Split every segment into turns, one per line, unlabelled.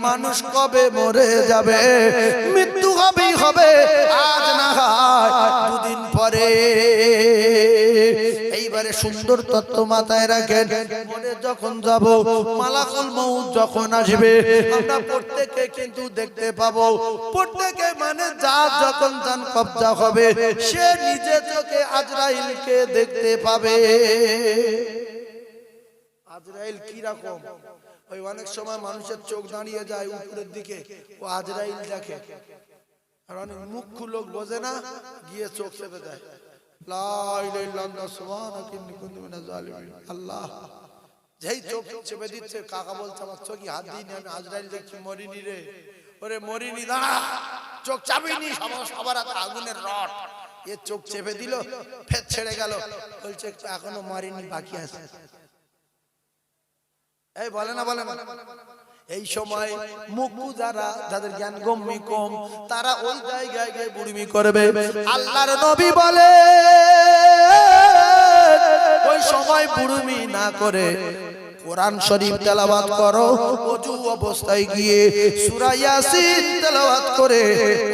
মানুষ কবে মরে যাবে, মৃত্যু হবেই হবে, আজ না হয় দুদিন পরে। এইবারে সুন্দর তত্ত্ব মাথায় রাখেন, মরে যখন যাব, মালাকুল মউত যখন আসবে, আমরা প্রত্যেকে কিন্তু দেখতে পাবো। প্রত্যেকে মানে যার যখন জান কবজা হবে, সে নিজে চোখে আজরাইলকে দেখতে পাবে। আজরাইল কি রকম? ওই অনেক সময় মানুষের চোখ দাঁড়িয়ে যায় উপরের দিকে, ও আজরাইল দেখে। আর অনেক মুখ্য লোক বোঝে না, গিয়ে চোখ চেপে দেয়। আল্লাহ যেই চোখ চেপে দিচ্ছে, কাকা বলছে আমার চোখে হাত দিই, আমি আজরাইল দেখছি, মরিনি রে। ওরে মরিনি, দাঁড়া, চোখ চাপিনি, সবার হাতে আগুনের রড। এ চোখ চেপে দিল, ফের ছেড়ে গেল, বলছে এখনো মরিনি, বাকি আছে। এই বলে না, বলে না। এই সময় মুখ্য যারা, যাদের জ্ঞান গম্যি কম, তারা ওই জায়গায় গিয়ে বুড়িমি করবে। আল্লাহর নবী বলে ওই সময় বুড়িমি না করে কোরআন শরীফ তেলাওয়াত করো, ওযু অবস্থায় গিয়ে সূরা ইয়াসিন তেলাওয়াত করে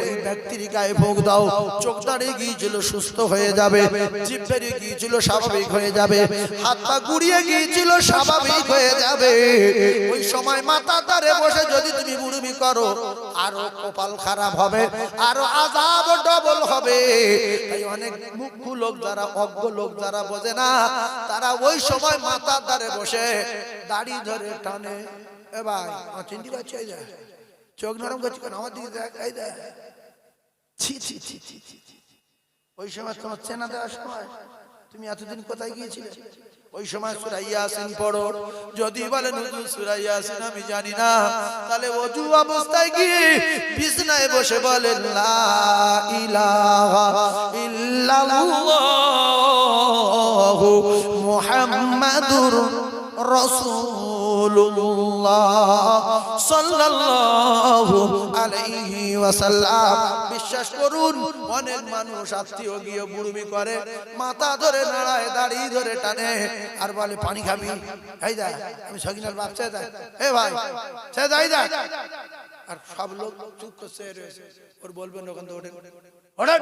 ওই ব্যক্তির গায়ে ফুঁক দাও। চোখ দাঁড়িয়ে গিয়েছিল, সুস্থ হয়ে যাবে। জিভ বেরিয়ে গিয়েছিল, স্বাভাবিক হয়ে যাবে। হাত পা গুড়িয়ে গিয়েছিল, স্বাভাবিক হয়ে যাবে। ওই সময় মাথা ধরে বসে যদি তুমি বুড়ুমি করো, আরো কপাল খারাপ হবে, আরো আযাব ডবল হবে। তাই অনেক মুখ্য লোক যারা, অজ্ঞ লোক যারা বোঝে না, তারা ওই সময় মাথা ধরে বসে দাড়ি ধরে টানে। এ ভাই, আমার চিন্তি পাচ্ছে, এই যায় চোখ নরম করছে কেন, আমার দিকে দেখ, এই দেখ। ছি ছি ছি ছি ছি। ওই সময় তোমার চেনা দেওয়ার সময় তুমি এতদিন কোথায় গিয়েছিলে? ওই সময় সূরা ইয়াসিন পড়ো। যদি বলেন হুজুর সূরা ইয়াসিন আমি জানি না, তাহলে ওযু অবস্থায় গিয়ে বিছানায় বসে বলেন লা ইলাহা ইল্লাল্লাহু মুহাম্মাদুর রাসূলুল্লাহ সাল্লাল্লাহু আলাইহি ওয়াসাল্লাম। বিশ্বাস করুন, অনেক মানুষ আত্মীয় গিয়ে বুড়ুমি করে, মাথা ধরে নাড়ায়, দাড়ি ধরে টানে, আর বলে পানি খাবি, এই দেখ আমি সগিনার বাচ্চা, দেখ এ ভাই সে যাই দেখ। আর সব লোক চুপ করছে, ওর বলবেন ওখান থেকে ওঠে,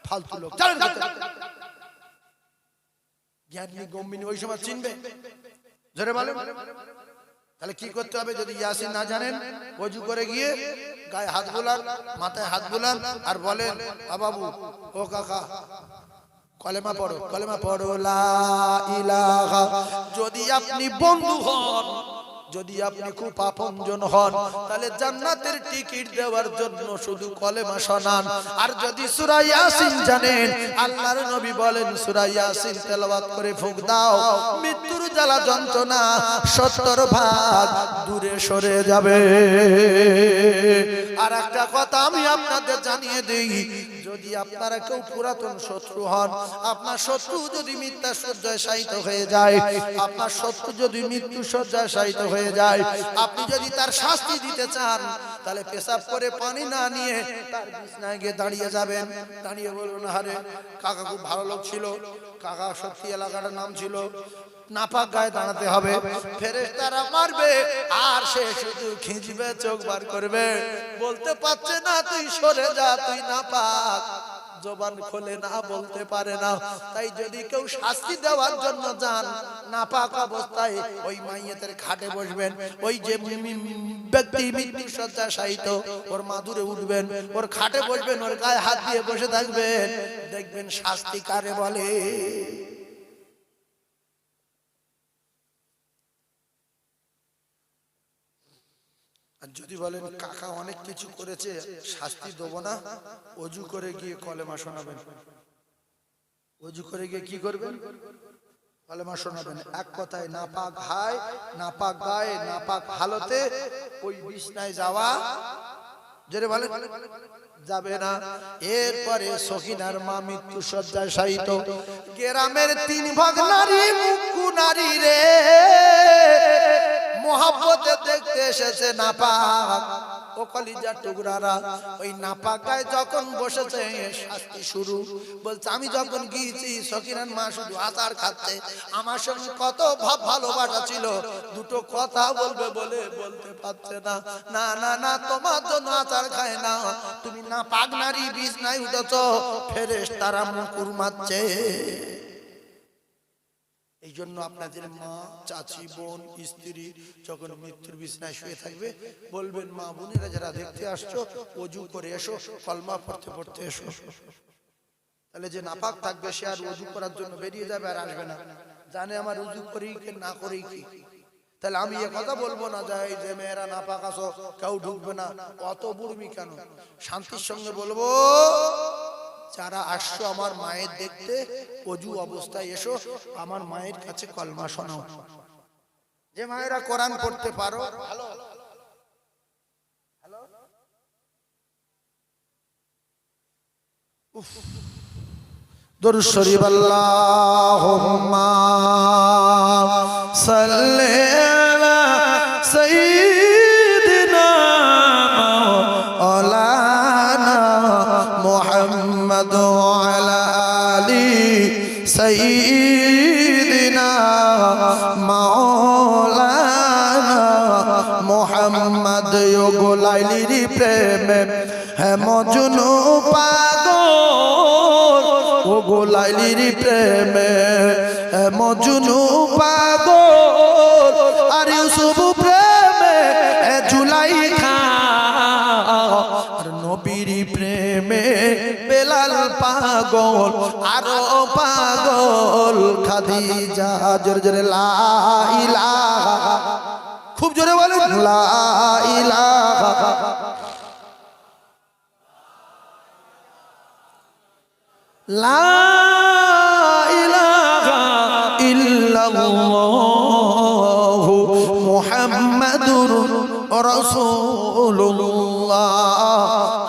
ফালতু লোক, চলেন। জ্ঞানী গম্বিনী ওই সময় চিনবে, জোরে বলে। তাহলে কি করতে হবে? যদি ইয়াসিন না জানেন, ওযু করে গিয়ে গায়ে হাত বুলান, মাথায় হাত বুলান, আর বলেন বাবু, ও কাকা, কলেমা পড়ো, কলেমা পড়ো লা ইলাহা। যদি আপনি বন্ধু হন, যদি আপনি খুব আপনজন হন, তাহলে জান্নাতের টিকিট দেওয়ার জন্য শুধু কলেমা শোনান। আর যদি সূরা ইয়াসিন জানেন, আল্লাহর নবী বলেন সূরা ইয়াসিন তেলাওয়াত করে ফুঁক দাও, মৃত্যুর জ্বালা যন্ত্রণা 70 ভাগ দূরে সরে যাবে। আর একটা কথা আমি আপনাদের জানিয়ে দেই, যদি আপনারা কেউ পুরাতন শত্রু হন, আপনার শত্রু যদি মিথ্যা শয্যায় শায়িত হয়ে যায়, আপনার শত্রু যদি মৃত্যু শয্যায় শায়িত হয়ে যায়, আপনি যদি তার শাস্তি দিতে চান, তাহলে পেশাব করে পানি না নিয়ে তার বিছানায় গিয়ে দাঁড়িয়ে যাবেন। দাঁড়িয়ে বলবেন, আরে কাকা খুব ভালো লোক ছিল, কাকা সত্যি এলাকাটার নাম ছিল, নাপাক গায়ে দাঁড়াতে হবে। ফেরেশতারা মারবে, আর সে শুধু খিঁচবে, চোখ বার করবে, বলতে পারছে না তুই সরে যা, তুই নাপাক, জবান খোলে না, বলতে পারে না। তাই যদি কেউ শাস্তি দেওয়ার জন্য যান, নাপাক অবস্থায় ওই মাইয়াতের খাটে বসবেন। ওই যে ব্যক্তি মৃত্যু শয্যায় শায়িত, ওর মাদুরে উঠবেন, ওর খাটে বসবেন, ওর গায়ে হাত দিয়ে বসে থাকবেন, দেখবেন শাস্তি কারে বলে। আর যদি বলেন কাকা অনেক কিছু করেছে, শাস্তি দেবো না, ওযু করে গিয়ে কলেমা শোনাবেন। ওযু করে গিয়ে কি করবেন? কলেমা শোনাবেন। এক কথায় নাপাক হায়, নাপাক গায়ে, নাপাক হালতে ওই বিছনায় যাওয়া যেটা বলে যাবে না। এরপরে সখিনার মা মৃত্যু শয্যায় শায়িত, গ্রামের 3 ভাগ নারী, মুখ্য নারী রে, মোহাব্বতে দেখতে এসেছে নাপাক। ও কলিজার টুকরারা, ওই নাপাক গায়ে যখন বসেছে শাস্তি শুরু। বলছে আমি যখন গিয়েছি সকিনার মা শুধু আচার খাচ্ছে, আমার সঙ্গে কত ভাব ভালোবাসা ছিল, দুটো কথা বলবে বলে বলতে পারছে না। না না না, তোমার জন্য আচার খায় না, তুমি নাপাক নারী বিছনায় উঠেছো, ফেরেশতারা মুকুর মারছে। এই জন্য আপনাদের মা, চাচি, বোন, স্ত্রী যখন মৃত্যুর বিছানায় শুয়ে থাকবে বলবেন, মা বোনেরা যারা দেখতে আসছো ওযু করে এসো, কলমা পড়তে পড়তে এসো। তাহলে যে নাপাক থাকবে সে আর ওযু করার জন্য বেরিয়ে যাবে আর আসবে না, জানে আমার ওযু করি কি না করি কি। তাহলে আমি এ কথা বলবো না যে মেয়েরা নাপাক আছো কেউ ঢুকবে না, অত বুড়মি কেন? শান্তির সঙ্গে বলবো, যারা আসছো আমার মায়ের দেখতে ওযু অবস্থায় এসো, আমার মায়ের কাছে কলমা শোনাও। যে মায়েরা কোরআন পড়তে পারো, হ্যালো হ্যালো, দরুদ শরীফ আল্লাহুম্মা সাল্লি আলা সাইয়্যিদিনা মাওলানা মুহাম্মদ ওয়া আলা আলি সাইয়্যিদিনা মাওলানা মুহাম্মদ। গো লাইলির প্রেমে হে মজনু পাগল, ও গো লাইলির প্রেমে হে মজনু পাগল, আর ইউসুফ প্রেমে হে জুলাইখা, আর নবীর প্রেমে বেলাল পাগল, আর পাগল খাদিজা। জোরে জোরে লা ইলাহা, খুব জোরে বলেন লা ইলাহা লা ইলাহা ইল্লাল্লাহু মুহাম্মাদুর রাসূলুল্লাহ।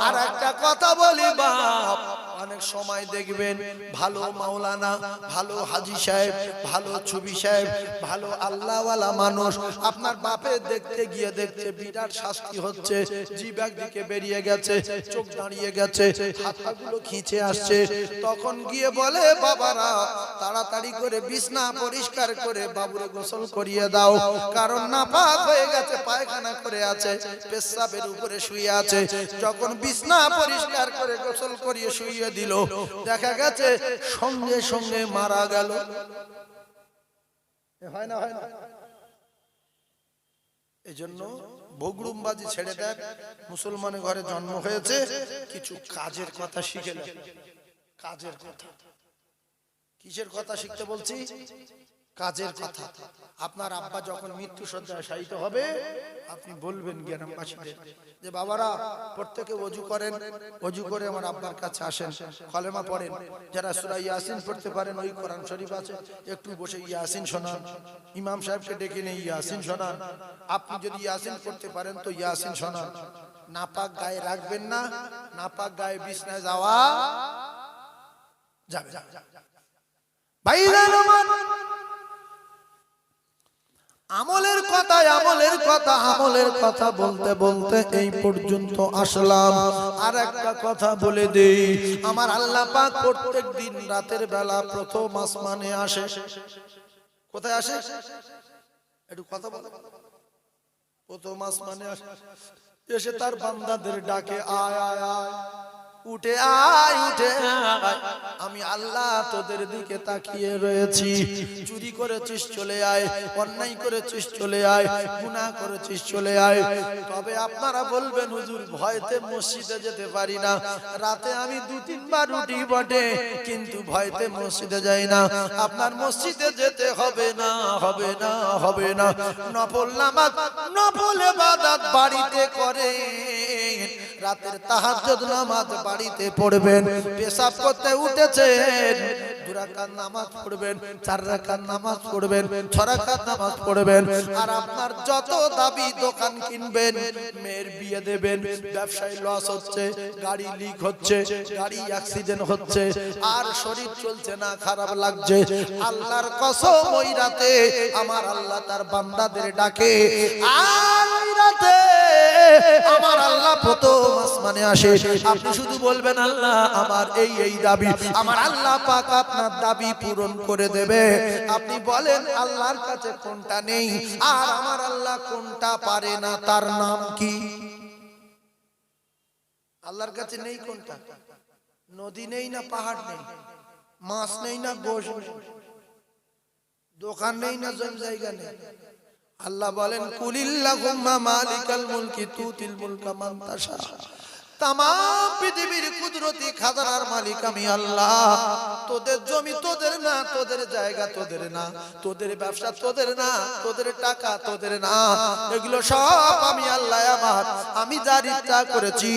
আর একটা কথা বলি বাপ, অনেক সময় দেখবেন ভালো মাওলানা, ভালো হাজী সাহেব, ভালো ছবি সাহেব, ভালো আল্লাহওয়ালা মানুষ আপনার বাপের দেখতে গিয়ে দেখছে বিরাট শাস্তি হচ্ছে, জিভ একদিকে বেরিয়ে গেছে, চোখ দাঁড়িয়ে গেছে, হাতগুলো খিঁচে আসছে, তখন গিয়ে বলে বাবারা তাড়াতাড়ি করে বিছনা পরিষ্কার করে বাবুরে গোসল করিয়ে দাও, কারণ নাপাক হয়ে গেছে, পায়খানা করে আছে, পেশাবের উপরে শুয়ে আছে। যখন বিছনা পরিষ্কার করে গোসল করিয়ে শুয়ে দিল, দেখা গেছে সঙ্গে সঙ্গে মারা গেল। হয় না, হয় না? এই জন্য বগরুমবাজি ছেড়ে দেন। মুসলমানের ঘরে জন্ম হয়েছে, কিছু কাজের কথা শিখে নেন। কাজের কথা, কিসের কথা শিখতে বলছি? কাজের কথা। আপনার আব্বা যখন মৃত্যু শয্যায় শায়িত হবে, আপনি বলবেন গ্রামবাসীদের যে বাবারা প্রত্যেকে ওযু করেন, ওযু করে আমার আব্বার কাছে আসেন, কলেমা পড়েন। যারা সূরা ইয়াসিন পড়তে পারেন, ওই কোরআন শরীফ আছে, একটু বসে ইয়াসিন শোনান। ইমাম সাহেবকে ডেকে নিয়ে ইয়াসিন শোনান। আপনি যদি ইয়াসিন পড়তে পারেন তো ইয়াসিন শোনান। নাপাক গায়ে রাখবেন না, নাপাক গায়ে বিছনায় যাওয়া যাবে না। ভাইজান আমার, আমলের কথা আমলের কথা আমলের কথা বলতে বলতে এই পর্যন্ত আসলাম। আর একটা কথা বলে দেই, আমার আল্লাহ পাক প্রত্যেক দিন রাতের বেলা প্রথম আসমানে আসে। কোথায় আসে? একটু কথা বলো। প্রথম আসমানে আসে, এসে তার বান্দাদের ডাকে, আয় আয় আয়, উঠে আয়, উঠে আয়, আমি আল্লাহ তোদের দিকে তাকিয়ে রয়েছি। চুরি করেছিস চলে আয়, অন্যায় করেছিস চলে আয়, গুনাহ করেছিস চলে আয়। তবে আপনারা বলবেন হুজুর ভয়তে মসজিদে যেতে পারি না, রাতে আমি 2-3 বার উঠি বটে, কিন্তু ভয়তে মসজিদে যাই না। আপনার মসজিদে যেতে হবে না, হবে না, হবে না। নফল নামাজ, নফল ইবাদত বাড়িতে করেন, রাতের তাহাজ্জুদ নামাজ বাড়িতে পড়বেন, পেশাব করতে উঠেছেন 2 রাকাত নামাজ পড়বেন, 4 রাকাত নামাজ পড়বেন, 6 রাকাত নামাজ পড়বেন। আর আপনার যত দাবি, দোকান কিনবেন, মেয়ের বিয়ে দেবেন, ব্যবসায় লস হচ্ছে, গাড়ি লিক হচ্ছে, গাড়ি অ্যাক্সিডেন্ট হচ্ছে, আর শরীর চলছে না, খারাপ লাগছে, আল্লাহর কসম ওই রাতে আমার আল্লাহ তার বান্দাদের ডাকে। আর ওই রাতে আমার আল্লাহ প্রথম আসমানে আসে। আপনি শুধু বলবেন আল্লাহ আমার এই এই দাবি, আমার আল্লাহ পাক আপনার দাবি পূরণ করে দেবে। আপনি বলেন আল্লাহর কাছে কোনটা নেই, আর আমার আল্লাহ কোনটা পারে না, তার নাম কি? আল্লাহর কাছে নেই কোনটা? নদী নেই না পাহাড় নেই, মাছ নেই না গোশ নেই, দোকান নেই না জমি জায়গা নেই। আল্লাহ বলেন কুলিল্লাহুম্মা মালিকাল মুলকি তুতিল মুলকা মান তাশা। তাম পৃথিবীর কুদরতি খাজানার মালিক আমি আল্লাহ। তোদের জমি তোদের না, তোদের জায়গা তোদের না, তোদের ব্যবসা তোদের না, তোদের টাকা তোদের না, এগুলো সব আমি আল্লাহ আমার। আমি যার ইচ্ছা করেছি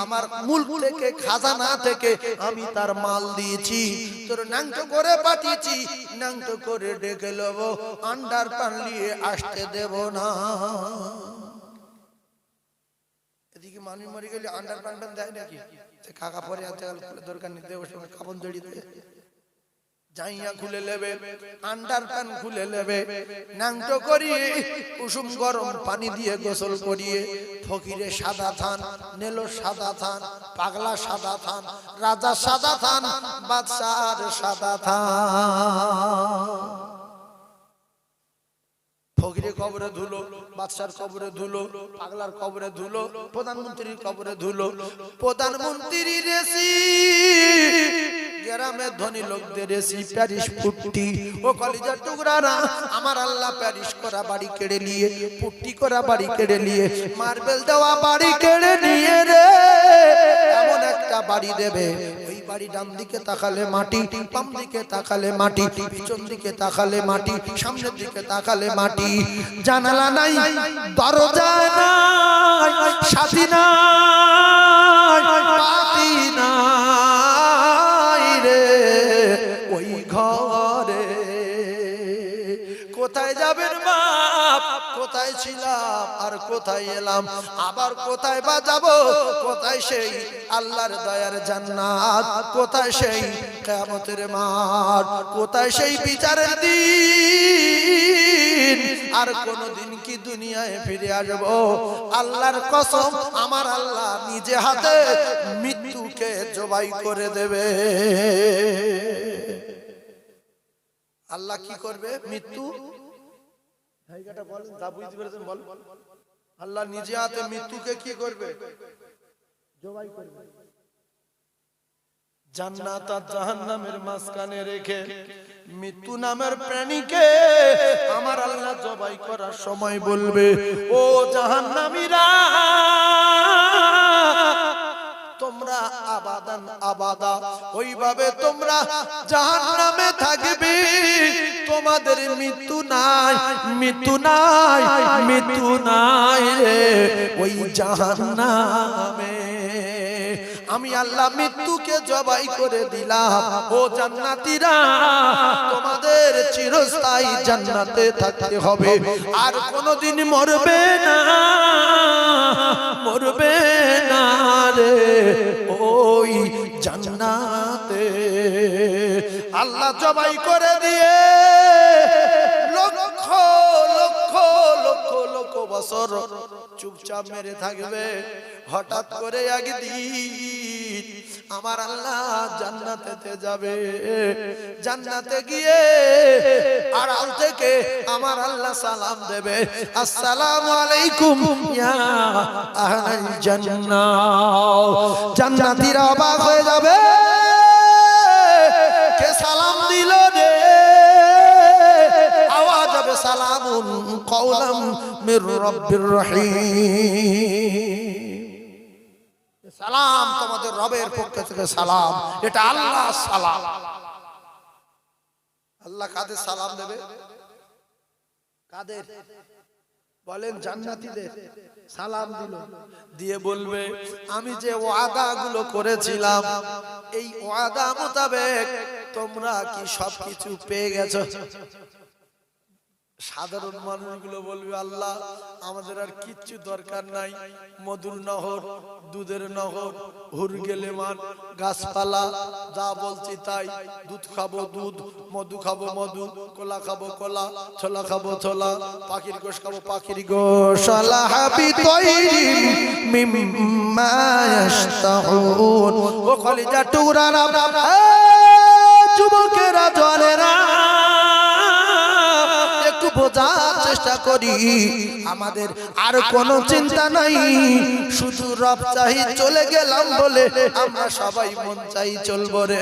আমার মুলক থেকে, খাজানা থেকে আমি তার মাল দিয়েছি। তোর নাংট করে পাঠিয়েছি, নাংট করে ডেকে লব, আন্ডার পান নিয়ে আসতে দেব না। এদিকে মানুষ মরে গেলে আন্ডার প্যান্ট দেয় নাকি? কাকা পরে আনতে গেল, দরকার নেই, দেবো কাপড় জড়িয়ে দেবে, জাইয়া খুলে নেবে, আন্ডার প্যান্ট খুলে নেবে, নাংটো করিয়ে কুসুম গরম পানি দিয়ে গোসল করিয়ে, ফকিরে সাদা থান, নেলো সাদা থান, পাগলা সাদা থান, রাজা সাদা থান, বাদশার সাদা থান। ফকিরে কবরে ধুলো, বাদশার কবরে ধুলো, পাগলার কবরে ধুলো, প্রধানমন্ত্রীর কবরে ধুলো। প্রধানমন্ত্রী রেসি, গ্রামে ধনী লোকদের রেসি, প্যারিস পুট্টি। ও কলিজার টুকরারা, আমার আল্লাহ প্যারিস করা বাড়ি কেড়ে নিয়ে, পুট্টি করা বাড়ি কেড়ে নিয়ে, মার্বেল দেওয়া বাড়ি কেড়ে নিয়ে রে এমন একটা বাড়ি দেবে, ওই বাড়ি ডান দিকে তাকালে মাটি, বাম দিকে তাকালে মাটি, পিছন দিকে তাকালে মাটি, সামনের দিকে তাকালে মাটি। জানালা নাই, দরজা নাই, সাথী নাই, পাতি নাই রে ওই ঘরে। কোথায় যাবেন বাপ? কোথায় ছিলাম আর কোথায় এলাম, আবার কোথায় বা যাব? কোথায় সেই আল্লাহর দয়ার জান্নাত? কোথায় সেই কিয়ামতের মাঠ? কোথায় সেই বিচারের দিন? আর কোনদিন কি দুনিয়ায় ফিরে আসব? আল্লাহর কসম আমার আল্লাহ নিজে হাতে মৃত্যুকে জবাই করে দেবে। আল্লাহ কি করবে? মৃত্যু আল্লাহ নিজে হাতে মৃত্যুকে কি করবে? জবাই করবে। জান্নাত আর জাহান্নামের মাঝখানে রেখে মৃত্যু নামের প্রাণীকে আমার আল্লাহ জবাই করার সময় বলবে, ও জাহান্নামীরা, তোমরা আবাদান আবাদা ওইভাবে তোমরা জাহান্নামে থাকবে, তোমাদের মৃত্যু নাই, মৃত্যু নাই, মৃত্যু নাই রে ওই জাহান্নামে। আমি আল্লাহ মৃত্যুকে জবাই করে দিলাম। ও জান্নাতীরা, তোমাদের চিরস্থায়ী জান্নাতে থাকতে হবে, আর কোনদিন মরবে না, মরবে না রে ওই জান্নাতে। আল্লাহ জবাই করে দিয়ে লক্ষ লক্ষ লক্ষ লক্ষ বছর চুপচাপ মেরে থাকবে। হঠাৎ করে একদিন আমার আল্লাহ জান্নাতেতে যাবে। জান্নাতে গিয়ে আড়াল থেকে আমার আল্লাহ সালাম দেবে, আসসালামু আলাইকুম ইয়া আহলাল জান্নাহ। জান্নাতীরা অবাক হয়ে যাবে, কে সালাম দিল রে? আওয়াজ হবে সালামুন কওলাম মির রাব্বির রহিম। সালাম তোমাদের রবের পক্ষ থেকে সালাম, এটা আল্লাহ সালাম। আল্লাহ কাদের সালাম দেবে? কাদের? বলেন জান্নাতীদের সালাম দিল, দিয়ে বলবে আমি যে ওয়াদাগুলো করেছিলাম এই ওয়াদা মোতাবেক তোমরা কি সবকিছু পেয়ে গেছো? সাধারণ মানুষগুলো বলবে আল্লাহ আমাদের আর কিচ্ছু দরকার নাই, মধুর নহর, দুধের নহর, হুরগেলেমান, গাছপালা, যা বলছি তাই, দুধ খাবো দুধ, মধু খাবো মধু, কলা খাবো কলা, ছোলা খাবো ছোলা, পাখির গোশ খাবো পাখির গোশ। আলাহাবি তৈরিন মিম্মা ইয়াশতাহুন। ও কলিজা টুকরারা, যুবকেরা জলেরা, বোঝার চেষ্টা করি আমাদের আর কোনো চিন্তা নাই, শুধু রব চাই চলে গেলাম বলে আমরা সবাই মন চাই চলবো রে।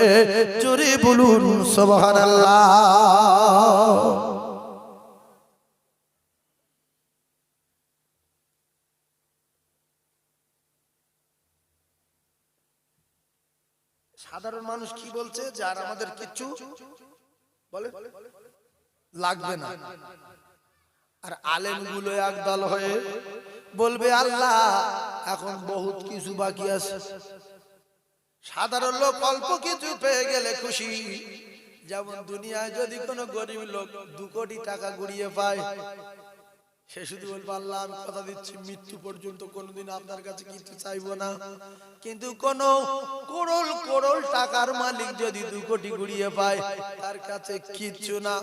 জোরে বলুন সুবহানাল্লাহ। সাধারণ মানুষ কি বলছে যে আর আমাদের কিচ্ছু বলে লাগবে না, আর আলেম গুলো একদল হয়ে বলবে আল্লাহ এখন বহুত কিছু বাকি আছে। সাধারণ লোক অল্প কিছু পেয়ে গেলে খুশি, যেমন দুনিয়ায় যদি কোনো গরিব লোক 2 কোটি টাকা গুড়িয়ে পায়, সে শুধু বলবে আল্লাহ আমি কথা দিচ্ছি মৃত্যু পর্যন্ত কোনোদিন আপনার কাছে কিছু চাইবো না। কিন্তু কোন করোল করোল টাকার মালিক যদি 2 কোটি গুড়িয়ে পায় তার কাছে কিচ্ছু না।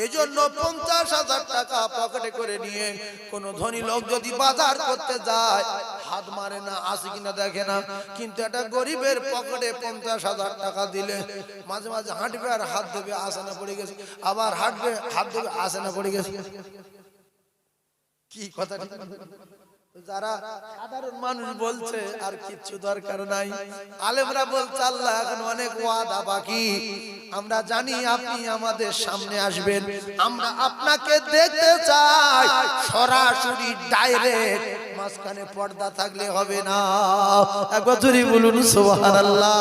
এজন্য 50,000 টাকা পকেটে করে নিয়ে কোন ধনী লোক যদি বাজার করতে যায় হাত মারে না, আসে কিনা দেখে না। কিন্তু একটা গরিবের পকেটে 50,000 টাকা দিলে মাঝে মাঝে হাঁটবে আর হাত দেবে, আসে না পড়ে গেছে, আবার হাঁটবে হাত দেবে, আসে না পড়ে গেছে। কি কথা? যারা সাধারণ মানুষ বলছে আর কিচ্ছু দরকার নাই, আলেমরা বলছে আল্লাহ এখন অনেক ওয়াদা বাকি, আমরা জানি আপনি আমাদের সামনে আসবেন, আমরা আপনাকে দেখতে চাই সরাসরি ডাইরেক্ট, মাঝখানে পর্দা থাকলে হবে না। একবার জোরে বলুন সুবহানাল্লাহ।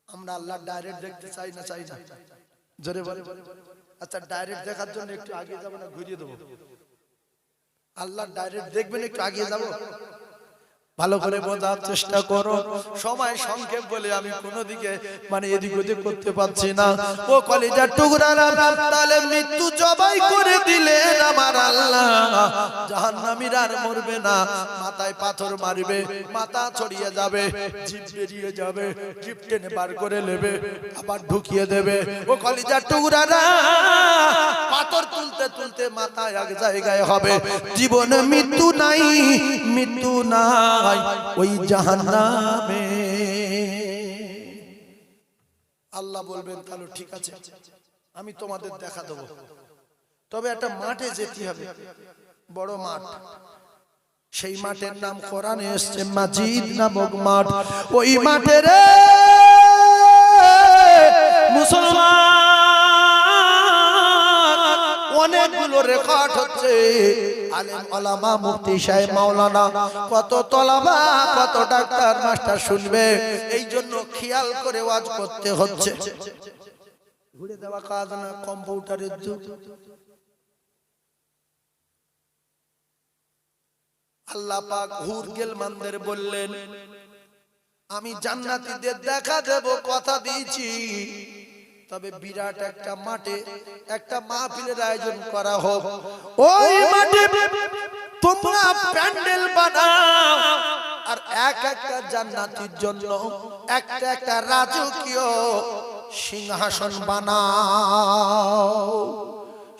আমরা আল্লাহ ডাইরেক্ট দেখতে চাই না, চাই না? জোরে বলে। আচ্ছা ডাইরেক্ট দেখার জন্য একটু আগে যাবো না ঘুরিয়ে দেবো? আল্লাহ ডাইরেক্ট দেখবেন, একটু আগে যাব। ভালো করে বোঝার চেষ্টা করো, সময় সংক্ষেপ বলে আমি কোন দিকে মানে এদিক ওদিক করতে পারছি না। ও কলিজার টুকরারা, তাহলে মৃত্যু জবাই করে দিলেন আমার আল্লাহ, জাহান্নামীরা আর মরবে না, মাথায় পাথর মারবে, মাথা ছড়িয়ে যাবে, জিভ বেরিয়ে যাবে, জিভ টেনে বার করে নেবে, আবার ঢুকিয়ে দেবে। ও কলিজার টুকরারা, পাথর তুলতে তুলতে মাথা এক জায়গায় হবে। জীবনে মৃত্যু নাই, মৃত্যু নাই ওই জাহান্নামে। আল্লাহ বলবেন তাহলে ঠিক আছে আমি তোমাদের দেখা দেব, তবে একটা মাঠে যেতে হবে, বড় মাঠ। সেই মাঠের নাম কোরআনে এসেছে মাজিদ নামক মাঠ। ওই মাঠে রে মুসলমান অনেকগুলো রেকর্ড হচ্ছে, আলেম ওলামা মুফতি সাহেব মাওলানা কত তলাবা কত ডাক্তার মাস্টার শুনবে, এই জন্য খেয়াল করে ওয়াজ করতে হচ্ছে। ঘুরে দেওয়া কাজ না, কম্পিউটারের যুগ। আল্লাহ পাক হুর গেলমানদের বললেন আমি জান্নাতীদের দেখা দেব, কথা দিয়েছি, তবে বিরাট একটা মাঠে একটা মাহফিলের আয়োজন করা হোক। ওই মাঠে তোমরা প্যান্ডেল বানাও, আর এক একটা জান্নাতীর জন্য একটা একটা রাজকীয় সিংহাসন বানাও।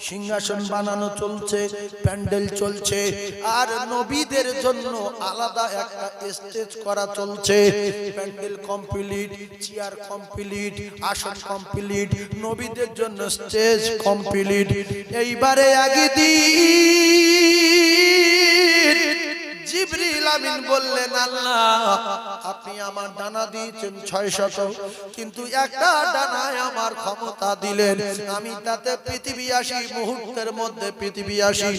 সিংহাসন বানানো চলছে, প্যান্ডেল চলছে, আর নবীদের জন্য আলাদা একটা স্টেজ করা চলছে। প্যান্ডেল কমপ্লিট, চেয়ার কমপ্লিট, আসন কমপ্লিট, নবীদের জন্য স্টেজ কমপ্লিট। এইবারে আগে দিন জিবরিল আমিন বললেন আল্লাহ আপনি আমার ডানা দিয়েছেন 600, কিন্তু একটা ডানায় আমার ক্ষমতা দিলেন, আমি তাতে পৃথিবী আসি, মুহূর্তের মধ্যে পৃথিবী আসি,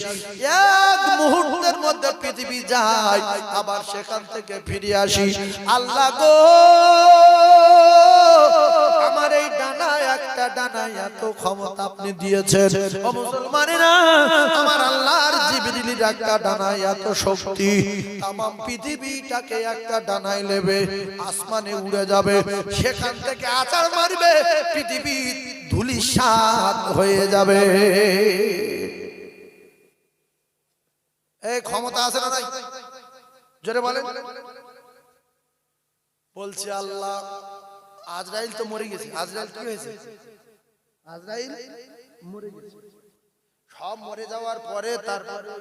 এক মুহূর্তের মধ্যে পৃথিবী যায়, আবার সেখান থেকে ফিরে আসি। আল্লাহ গো আমার এই ডানায় একটা একটা ডানায় এত ক্ষমতা আপনি দিয়েছেন। ও মুসলমানেরা, আমার আল্লাহর জিবরিলের একটা ডানায় এত শক্তি, তাম পৃথিবীটাকে একটা ডানায় নেবে, আসমানে উড়ে যাবে, সেখান থেকে আছাড় মারবে, পৃথিবী ধূলিসাৎ হয়ে যাবে। এই ক্ষমতা আছে না নাই? জোরে বলেন। বলছি আল্লাহ, আজরাইল তো মরে গেছে। আজরাইল কি হয়েছে? আজরাইল মরে গেছে। সব মরে যাওয়ার পরে তারপরে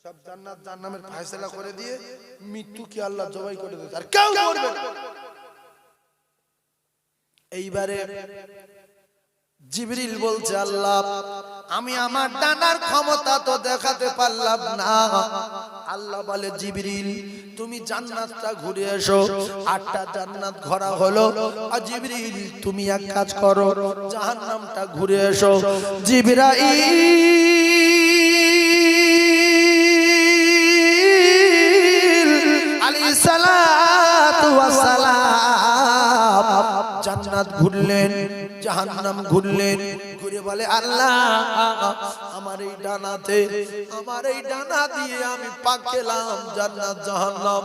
সব জান্নাত জাহান্নামের ফয়সালা করে দিয়ে মৃত্যু কি আল্লাহ জবাই করে দিয়েছে, আর কেউ মরবে না। এইবারে জিবরিল বলছে, আল্লাহ আমি আমার ডানার ক্ষমতা তো দেখাতে পারলাম না। আল্লাহ বলে, জিবরিল তুমি জান্নাতটা ঘুরে এসো। 8টা জান্নাত ঘোরা হলো। আর জিবরিল তুমি এক কাজ করো, জাহান্নামটা ঘুরে এসো। জিবরাইল আলাইহিস সালাতু ওয়াস সালাম জান্নাত ঘুরলেন, জাহান্নাম ঘুরলেন, ঘুরে বলে, আল্লাহ আমার এই ডানাতে, আমার এই ডানা দিয়ে আমি পাক খেলাম জান্নাত জাহান্নাম,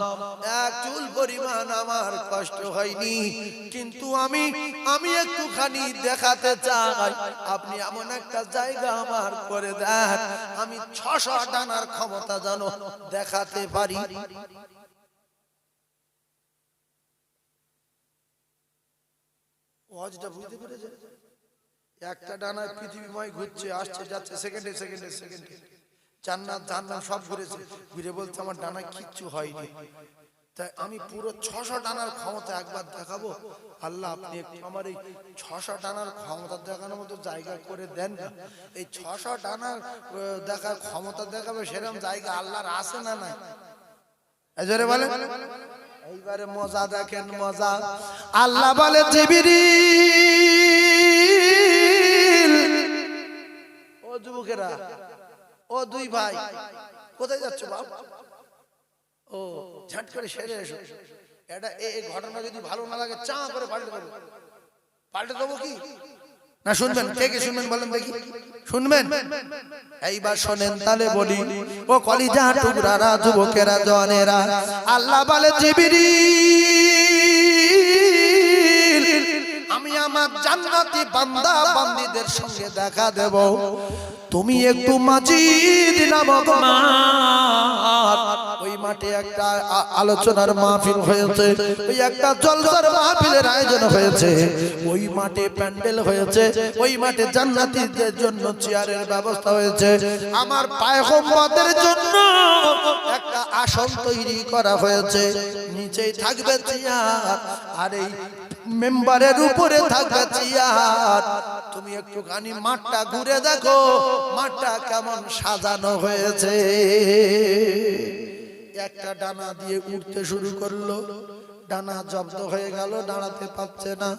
এক চুল পরিমাণ আমার কষ্ট হয়নি, কিন্তু আমি একটুখানি দেখাতে চাই, আপনি এমন একটা জায়গা আমার করে দেন, আমি 600 ডানার ক্ষমতা যেন দেখাতে পারি। ওয়াজটা বুঝতে পেরেছেন? একটা ডানায় পৃথিবীময় ঘুরছে, আসছে যাচ্ছে, সেকেন্ডে সেকেন্ডে সেকেন্ডে জান্নাত জাহান্নাম সব ঘুরেছে, ঘুরে বলছে আমার ডানায় কিচ্ছু হয়নি, তাই আমি পুরো 600 ডানার ক্ষমতা একবার দেখাবো। আল্লাহ আপনি একটু আমার এই 600 ডানার ক্ষমতা দেখানোর মতো জায়গা করে দেন না। এই 600 ডানার দেখার ক্ষমতা দেখাবে সেরকম জায়গা আল্লাহর আছে না নাই? এজরে বলে। এইবারে মজা দেখেন, মজা। আল্লাহ বলে, জিবরিল ও যুবকেরা, ও দুই ভাই কোথায় যাচ্ছ বাপ? ও ঝাট করে সেরে এসো। এটা এই ঘটনা যদি ভালো না লাগে চা করে পাল্টে দেবো। পাল্টে দেবো কি না শুনবেন? কে কে শুনবেন বলেন দেখি? শুনবেন? এইবার শোনেন তাহলে বলি। ও কলিজা টুকরারা, যুবকেরা, জওয়ানেরা, আল্লাহ বলে, জিবরিল আমি আমার জান্নাতি বান্দা বান্দীদের সঙ্গে দেখা দেব। তুমি একটু মাজিদ নামক মাঠ, ওই মাঠে একটা আলোচনার মাহফিল হয়েছে, ওই একটা জলসার মাহফিলের আয়োজন হয়েছে, ওই মাঠে প্যান্ডেল হয়েছে, ওই মাঠে জান্নাতীদের জন্য চেয়ারের ব্যবস্থা হয়েছে, আমার পয়গম্বরদের জন্য একটা আসন তৈরি করা হয়েছে, নিচেই থাকবে চেয়ার, আর এই মেম্বারের উপরে থাকবে চেয়ার। তুমি একটুখানি মাঠটা ঘুরে দেখো, মাঠটা কেমন সাজানো হয়েছে। একটা ডানা দিয়ে উঠতে শুরু করলো, ডানা জব্দ হয়ে গেল, দাঁড়াতে পারছে না।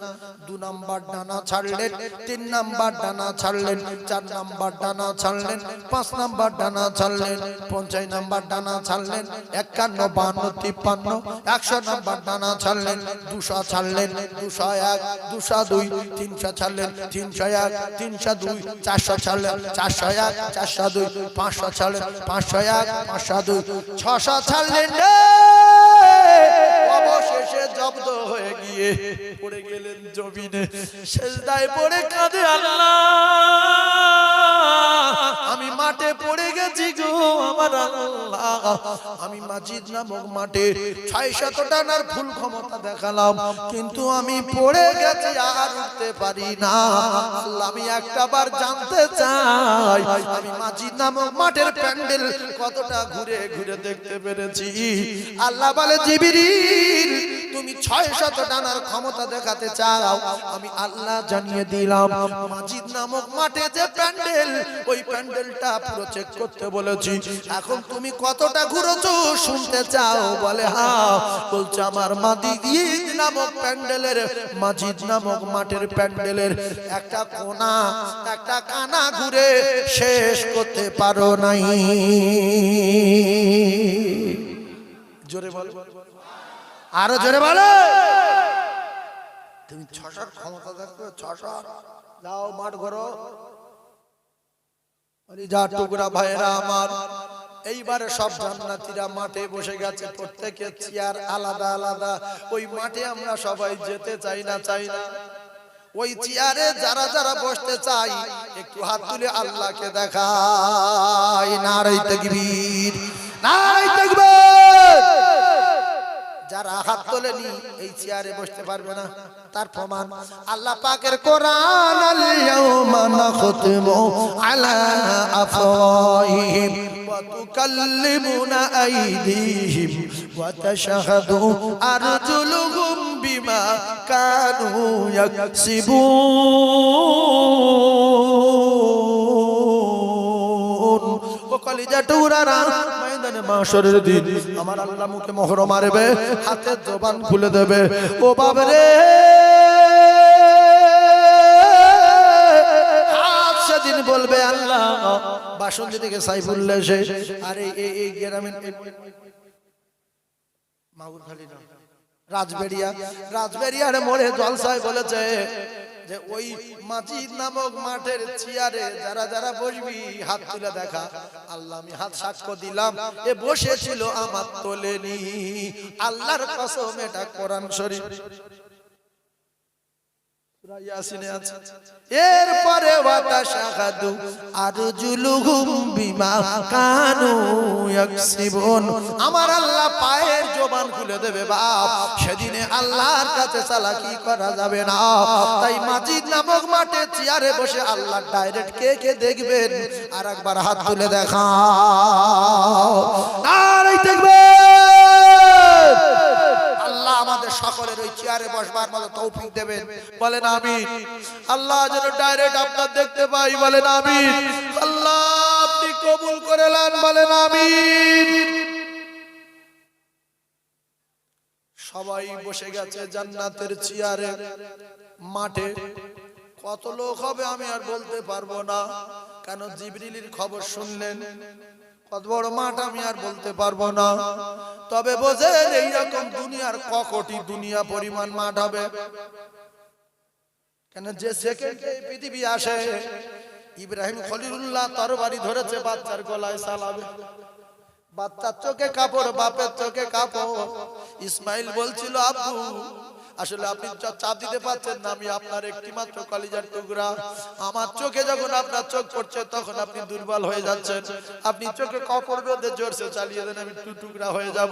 2 নাম্বার ডানা ছাড়লেন, 3 নাম্বার ডানা ছাড়লেন, 4 নাম্বার ডানা ছাড়লেন, 5 নাম্বার ডানা ছাড়লেন, 50 নাম্বার ডানা ছাড়লেন, 51, 52, 53, 100 নাম্বার ডানা ছাড়লেন, 200 ছাড়লেন, 201, 202, 300 ছাড়লেন, 301, 302, 400 ছাড়লেন, 401, 402, 500 ছাড়লেন, 501, 502, 600 ছাড়লেন। অবশেষে জব্দ হয়ে গিয়ে পড়ে গেলেন জমিনে, সেজদায় পড়ে কাঁদে, আল্লাহ আমি মাঠে পড়ে গেছি গো আমার আল্লাহ, আমি মাজিদ নামক মাঠে 600 ডানার ফুল ক্ষমতা দেখালাম, কিন্তু আমি পড়ে গেছি, আর উঠতে পারি না। আল্লাহ আমি একটাবার জানতে চাই, আমি মাজিদ নামক মাঠের প্যান্ডেল কতটা ঘুরে ঘুরে দেখতে পেরেছি। আল্লাহ বলে, জিবরিল তুমি 600 ডানার ক্ষমতা দেখাতে চাও, আমি আল্লাহ জানিয়ে দিলাম। মাজিদ নামক মাঠে যে প্যান্ডেল, ওই প্যান্ডেলটা পুরো চেক করতে বলেছি, এখন তুমি কতটা ঘুরেছো শুনতে চাও? বলে হ্যাঁ। বলছে আমার মাজিদ নামক প্যান্ডেলের, মাজিদ নামক মাঠের প্যান্ডেলের একটা কোনা, একটা কানা ঘুরে শেষ করতে পারো নাই। জোরে বলো, আরো জোরে বলো। তুমি 600 ক্ষমতা দেখো, 600 যাও মাঠ ঘোরো। যা টুকরা ভাইরা আমার, এইবারে সব জান্নাতীরা মাঠে বসে গেছে, প্রত্যেকের চেয়ার আলাদা আলাদা। ওই মাঠে আমরা সবাই যেতে চাই না, চাই না। ওই চেয়ারে যারা যারা বসতে চাই একটু হাত তুলে আল্লাহকে দেখাই। নারে তাকবীর, নারে তাকবীর। যারা হাত তোলেনি এই চেয়ারে বসতে পারবে না, তার প্রমাণ আল্লাহ পাকের কোরআন, আল ইয়াউমা নাখতিমু আলা আফওয়াহিহিম ওয়া তুকাল্লিমুনা আইদিহিম ওয়া তাশহাদু আরজুলুহুম বিমা কানু ইয়াকসিবুন। ও কলিজা টুরারা, ময়দানে মাশরের দিন আমার আল্লাহ মুখে মোহর মারবে, হাতের জবান খুলে দেবে। ও বাবারে, হাত সেদিন বলবে আল্লাহ, বাসন্তী থেকে সাইফুল্লাহ এসে, আরে এই গ্রামের মাগুরখালি না, রাজবেরিয়ার মোড়ে জলসায় বলেছে যে ওই মাজিদ নামক মাঠের চেয়ারে যারা যারা বসবি হাত তুলে দেখা। আল্লাহ আমি হাত সাক্ষ্য দিলাম, এ বসেছিল আমার তোলেনি। আল্লাহর কসম, এটা কোরআন শরীফ সূরা ইয়াসিনে আছে। এরপরে ওয়াতাশাহাদু আরজুলুহুম বিমা কানু ইয়াকসিবুন। আমার আল্লাহ পায়ের জবান খুলে দেবে বাপ, সেদিনে আল্লাহর কাছে চালাকি করা যাবে না। তাই মাজিদ নামক মাঠে চেয়ারে বসে আল্লাহ ডাইরেক্ট কে কে দেখবেন, আর একবার হাত তুলে দেখাও। নারে তাকবীর। আল্লাহ আমাদের সকলের ওই চেয়ারে বসবার মতো তৌফিক দেবেন, বলেন আমিন। আল্লাহ যেন ডাইরেক্ট আপনার দেখতে পাই, বলেন আমিন। আল্লাহ আপনি কবুল করে নেন, বলেন আমিন। সবাই বসে গেছে জান্নাতের চেয়ারে, মাঠে। কত লোক হবে আমি আর বলতে পারবো না, কেন জিবরিলের খবর শুনলেন। কত বড় মাঠ আমি আর বলতে পারবো না, তবে বোঝেন এইরকম দুনিয়ার ককটি দুনিয়া পরিমাণ মাঠ হবে। কেন যে সেকেন্ডে পৃথিবী আসে, ইব্রাহিম খলিলুল্লাহ তরবারি ধরেছে বাচ্চার গলায় চালাবে, বাচ্চার চোখে কাপড়, বাপের চোখে কাপড়। ইসমাইল বলছিল আব্বু আসলে আপনি চাপ দিতে পারছেন না, আমি আপনার একটি মাত্র কলিজার টুকরা। আমার চোখে যখন আপনার চোখ পড়ছে তখন আপনি দুর্বল হয়ে যাচ্ছেন, আপনি চোখে কাপড় বেঁধে জোরসে চালিয়ে দেন, আমি টুকরা হয়ে যাব।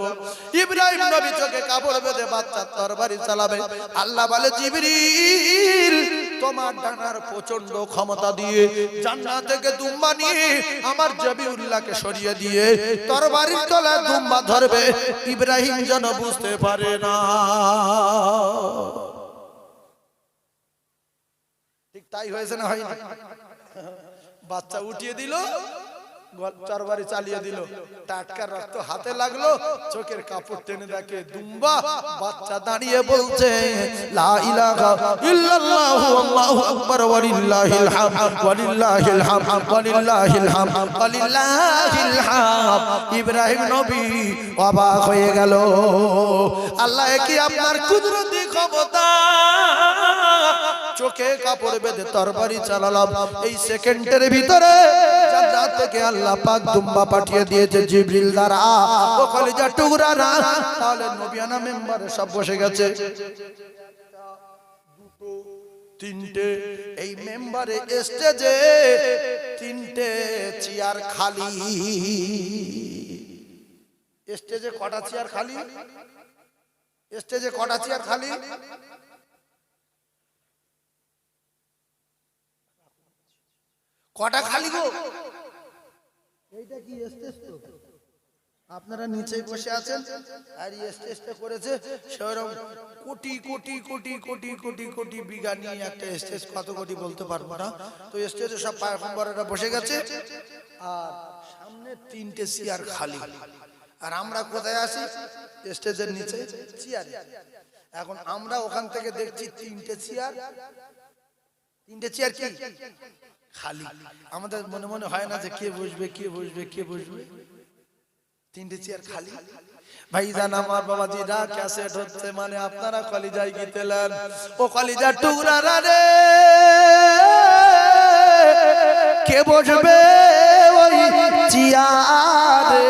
ইব্রাহিম নবী চোখে কাপড় বেঁধে বাচ্চার তরবারি চালাবে। আল্লাহ বলে জিবরিল তোমার ডানার প্রচন্ড ক্ষমতা দিয়ে জান্নাত থেকে দুম্বা নিয়ে আমার জবিউল্লাহকে সরিয়ে দিয়ে তরবারির তলায় দুম্বা ধরবে, ইব্রাহিম যেন বুঝতে পারে না। ঠিক তাই হয়েছে না হয় না? বাচ্চা উঠিয়ে দিল, তরবারি চালিয়ে দিল, টাটকা রক্ত হাতে লাগলো, চোখের কাপড় টেনে দেখে দুম্বা। বাচ্চা দাঁড়িয়ে বলছে লা ইলাহা ইল্লাল্লাহু আল্লাহু আকবার ওয়ালিল্লাহিল হামদ ওয়ালিল্লাহিল হামদ ওয়ালিল্লাহিল হামদ ওয়ালিল্লাহিল হামদ। ইব্রাহিম নবী অবাক হয়ে গেল, আল্লাহ কি আপনার কুদরতি ক্ষমতা! চোখে কাপড় বেঁধে তরবারি চালালাম, এই সেকেন্ডের ভিতরে জান্নাত থেকে আল্লাহ পাক দুম্বা পাঠিয়ে দিয়েছে জিবরিল দ্বারা। ও কলিজার টুকরারা, তাহলে নবিয়ানা মেম্বারে সব বসে গেছে, দুটো তিনটে, এই মেম্বারে স্টেজে তিনটে চেয়ার খালি। স্টেজে কটা চেয়ার খালি? স্টেজে কটা চেয়ার খালি? কটা খালি গো? এইটা কি স্টেজ? তো আপনারা নিচে বসে আছেন, আর এই স্টেজটা করেছে সেরকম কোটি কোটি কোটি কোটি কোটি কোটি বিঘা নিয়ে একটা স্টেজ। কত কোটি বলতে পারবো না। তো স্টেজে সব পয়গম্বরেরা বসে গেছে, আর সামনে তিনটে চেয়ার খালি। আর আমরা কোথায় আছি? স্টেজের নিচে চেয়ার। এখন আমরা ওখান থেকে দেখছি তিনটে চেয়ার, তিনটে চেয়ার কি খালি। আমাদের মনে মনে হয় না যে কে বসবে কে বসবে কে বসবে? তিনটে চেয়ার খালি। ভাইজান আমার বাবাজিরা, ক্যাসেট হচ্ছে মানে আপনারা কলিজায় গীতেলেন। ও কলিজার টুকরারা রে, বসবে ওই চেয়ারে